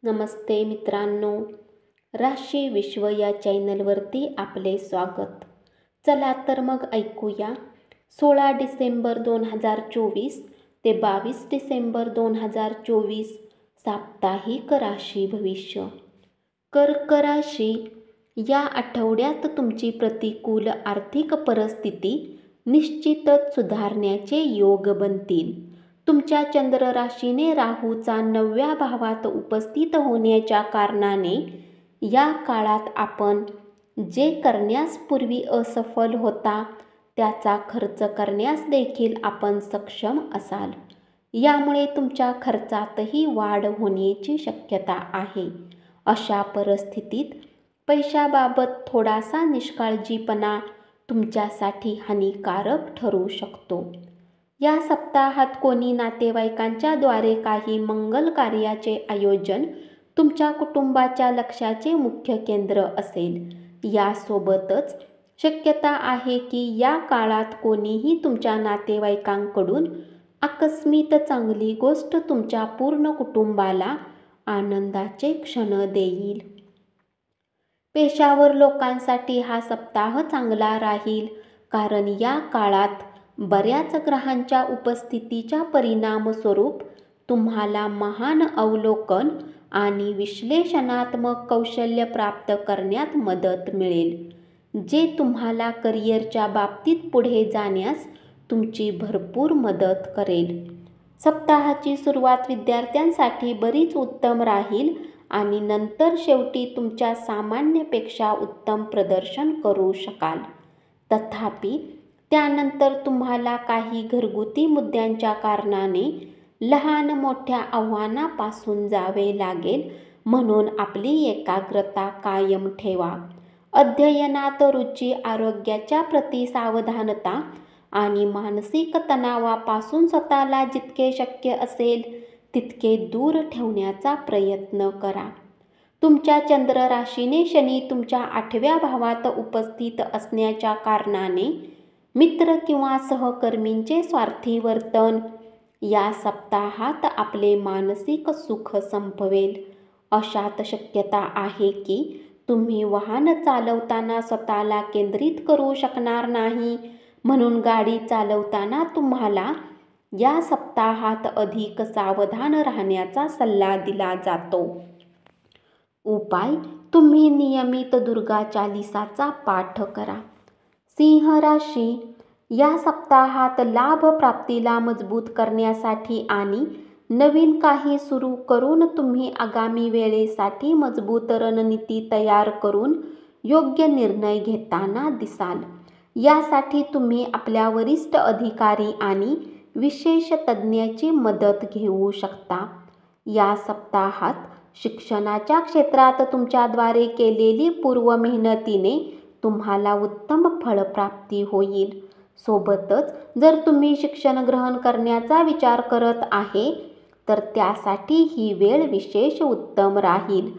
नमस्ते मित्रांनो, राशी विश्व या चॅनलवरती आपले स्वागत. चला तर मग ऐकूया 16 डिसेंबर 2024 ते 22 डिसेंबर 2024 साप्ताहिक राशी भविष्य. कर्क राशी, या आठवड्यात तुमची प्रतिकूल आर्थिक परिस्थिती निश्चितच सुधारण्याचे योग बनतील. तुमच्या चंद्र राशीने राहूचा 9व्या भावात उपस्थित होण्याच्या कारणाने या काळात आपण जे करण्यास पूर्वी असफल होता त्याचा खर्च करण्यास देखील आपण सक्षम असाल. यामुळे तुमच्या खर्चातही वाढ होण्याची शक्यता आहे. अशा परिस्थितीत पैशाबाबत थोडासा निष्काळजीपणा तुमच्यासाठी हानिकारक ठरू शकतो. या सप्ताहात कोणी नातेवाईकांच्या द्वारे काही मंगल कार्याचे आयोजन तुमच्या कुटुंबाच्या लक्षाचे मुख्य केंद्र असेल. यासोबतच शक्यता आहे की या काळात कोणीही तुमच्या नातेवाईकांकडून आकस्मित चांगली गोष्ट तुमच्या पूर्ण कुटुंबाला आनंदाचे क्षण देईल. पेशावर लोकांसाठी हा सप्ताह चांगला राहील, कारण या काळात बऱ्याच ग्रहांच्या उपस्थितीच्या परिणामस्वरूप तुम्हाला महान अवलोकन आणि विश्लेषणात्मक कौशल्य प्राप्त करण्यात मदत मिळेल, जे तुम्हाला करिअरच्या बाबतीत पुढे जाण्यास तुमची भरपूर मदत करेल. सप्ताहाची सुरुवात विद्यार्थ्यांसाठी बरीच उत्तम राहील आणि नंतर शेवटी तुमच्या सामान्यपेक्षा उत्तम प्रदर्शन करू शकाल. तथापि त्यानंतर तुम्हाला काही घरगुती मुद्द्यांच्या कारणाने लहान मोठ्या आव्हानापासून जावे लागेल, म्हणून आपली एकाग्रता कायम ठेवा. अध्ययनात रुची, आरोग्याच्या प्रती सावधानता आणि मानसिक तणावापासून स्वतःला जितके शक्य असेल तितके दूर ठेवण्याचा प्रयत्न करा. तुमच्या चंद्र राशीने शनी तुमच्या 8व्या भावात उपस्थित असण्याच्या कारणाने मित्र किंवा सहकर्मींचे स्वार्थी वर्तन या सप्ताहात आपले मानसिक सुख संपवेल. अशात शक्यता आहे की तुम्ही वाहन चालवताना स्वतःला केंद्रित करू शकणार नाही, म्हणून गाडी चालवताना तुम्हाला या सप्ताहात अधिक सावधान राहण्याचा सल्ला दिला जातो. उपाय: तुम्ही नियमित दुर्गा चालीसाचा पाठ करा. सिंह राशी, या सप्ताहात लाभ प्राप्तीला मजबूत करण्यासाठी आणि नवीन काही सुरू करून तुम्ही आगामी वेळेसाठी मजबूत रणनीती तयार करून योग्य निर्णय घेताना दिसाल. यासाठी तुम्ही आपल्या वरिष्ठ अधिकारी आणि विशेष तज्ज्ञाची मदत घेऊ शकता. या सप्ताहात शिक्षणाच्या क्षेत्रात तुमच्याद्वारे केलेली पूर्व मेहनतीने तुम्हाला उत्तम फळप्राप्ती होईल. सोबतच जर तुम्ही शिक्षण ग्रहण करण्याचा विचार करत आहे तर त्यासाठी ही वेळ विशेष उत्तम राहील,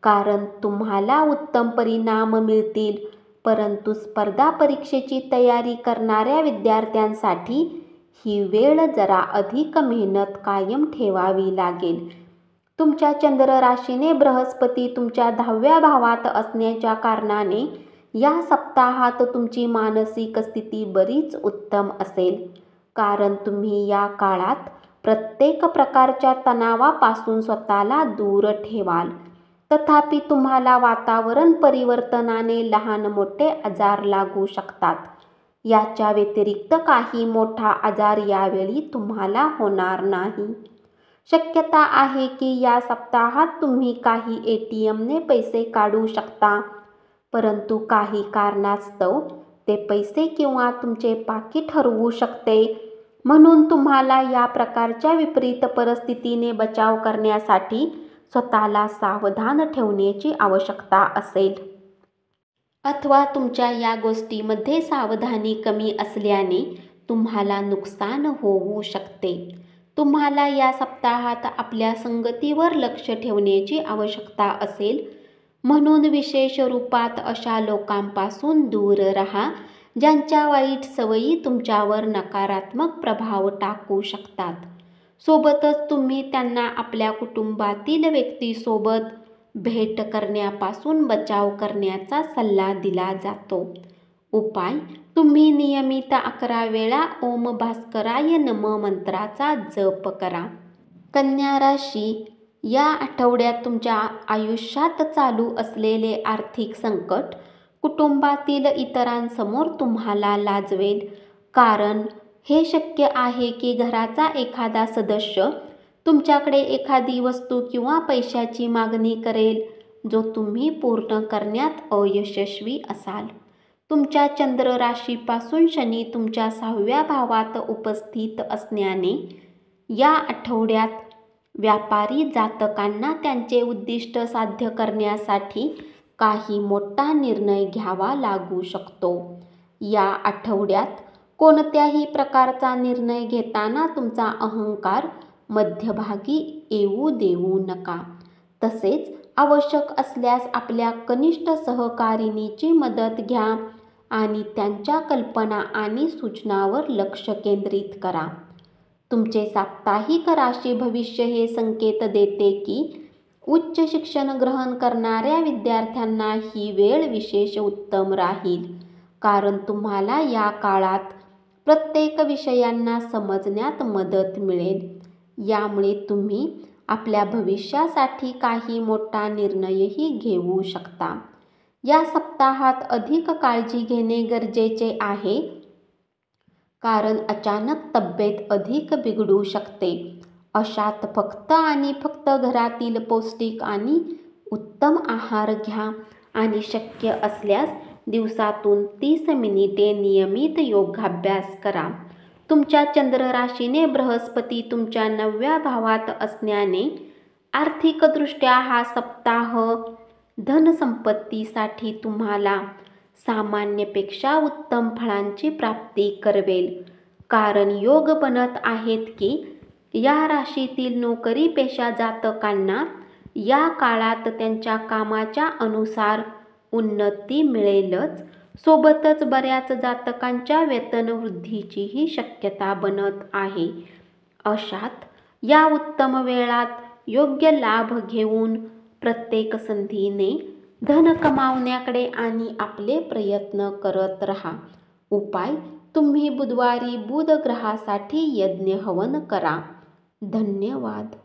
कारण तुम्हाला उत्तम परिणाम मिळतील. परंतु स्पर्धा परीक्षेची तयारी करणाऱ्या विद्यार्थ्यांसाठी ही वेळ जरा अधिक मेहनत कायम ठेवावी लागेल. तुमच्या चंद्र राशीने बृहस्पती तुमच्या 10व्या भावात असण्याच्या कारणाने या सप्ताहात तुमची मानसिक स्थिती बरीच उत्तम असेल, कारण तुम्ही या काळात प्रत्येक प्रकारच्या तणावापासून स्वतःला दूर ठेवाल. तथापि तुम्हाला वातावरण परिवर्तनाने लहान मोठे आजार लागू शकतात. याच्या व्यतिरिक्त काही मोठा आजार यावेळी तुम्हाला होणार नाही. शक्यता आहे की या सप्ताहात तुम्ही काही ATMने पैसे काढू शकता, परंतु काही कारणास्तव ते पैसे किंवा तुमचे पाकीट हरवू शकते. म्हणून तुम्हाला या प्रकारच्या विपरीत परिस्थितीने बचाव करण्यासाठी स्वतःला सावधान ठेवण्याची आवश्यकता असेल. अथवा तुमच्या या गोष्टीमध्ये सावधानी कमी असल्याने तुम्हाला नुकसान होऊ शकते. तुम्हाला या सप्ताहात आपल्या संगतीवर लक्ष ठेवण्याची आवश्यकता असेल, म्हणून विशेष रूपात अशा लोकांपासून दूर राहा ज्यांच्या वाईट सवयी तुमच्यावर नकारात्मक प्रभाव टाकू शकतात. सोबतच तुम्ही त्यांना आपल्या कुटुंबातील व्यक्तीसोबत भेट करण्यापासून बचाव करण्याचा सल्ला दिला जातो. उपाय: तुम्ही नियमित 11 वेळा ओम भास्कराय नमः मंत्राचा जप करा. कन्या राशी, या आठवड्यात तुमच्या आयुष्यात चालू असलेले आर्थिक संकट कुटुंबातील इतरांसमोर तुम्हाला लाजवेल. कारण हे शक्य आहे की घराचा एखादा सदस्य तुमच्याकडे एखादी वस्तू किंवा पैशाची मागणी करेल, जो तुम्ही पूर्ण करण्यात अयशस्वी असाल. तुमच्या चंद्र राशीपासून शनी तुमच्या 6व्या भावात उपस्थित असण्याने या आठवड्यात व्यापारी जातकांना त्यांचे उद्दिष्ट साध्य करण्यासाठी काही मोठा निर्णय घ्यावा लागू शकतो. या आठवड्यात कोणत्याही प्रकारचा निर्णय घेताना तुमचा अहंकार मध्यभागी येऊ देऊ नका. तसेच आवश्यक असल्यास आपल्या कनिष्ठ सहकारिणीची मदत घ्या आणि त्यांच्या कल्पना आणि सूचनांवर लक्ष केंद्रित करा. तुमचे साप्ताहिक राशी भविष्य हे संकेत देते की उच्च शिक्षण ग्रहण करणाऱ्या विद्यार्थ्यांना ही वेळ विशेष उत्तम राहील, कारण तुम्हाला या काळात प्रत्येक विषयांना समजण्यात मदत मिळेल. यामुळे तुम्ही आपल्या भविष्यासाठी काही मोठा निर्णयही घेऊ शकता. या सप्ताहात अधिक काळजी घेणे गरजेचे आहे, कारण अचानक तब्येत अधिक बिघडू शकते. अशात फक्त आणि फक्त घरातील पौष्टिक आणि उत्तम आहार घ्या आणि शक्य असल्यास दिवसातून 30 मिनिटे नियमित योगाभ्यास करा. तुमच्या चंद्र राशीने बृहस्पती तुमच्या 9व्या भावात असण्याने आर्थिकदृष्ट्या हा सप्ताह धनसंपत्तीसाठी तुम्हाला सामान्यपेक्षा उत्तम फळांची प्राप्ती करवेल. कारण योग बनत आहेत की या राशीतील नोकरी पेशा जातकांना या काळात त्यांच्या कामाच्या अनुसार उन्नती मिळेलच. सोबतच बऱ्याच जातकांच्या वेतनवृद्धीचीही शक्यता बनत आहे. अशात या उत्तम वेळात योग्य लाभ घेऊन प्रत्येक संधीने धन कमावण्याकडे आणि आपले प्रयत्न करत राहा. उपाय: तुम्ही बुधवारी बुध ग्रहासाठी यज्ञ हवन करा. धन्यवाद.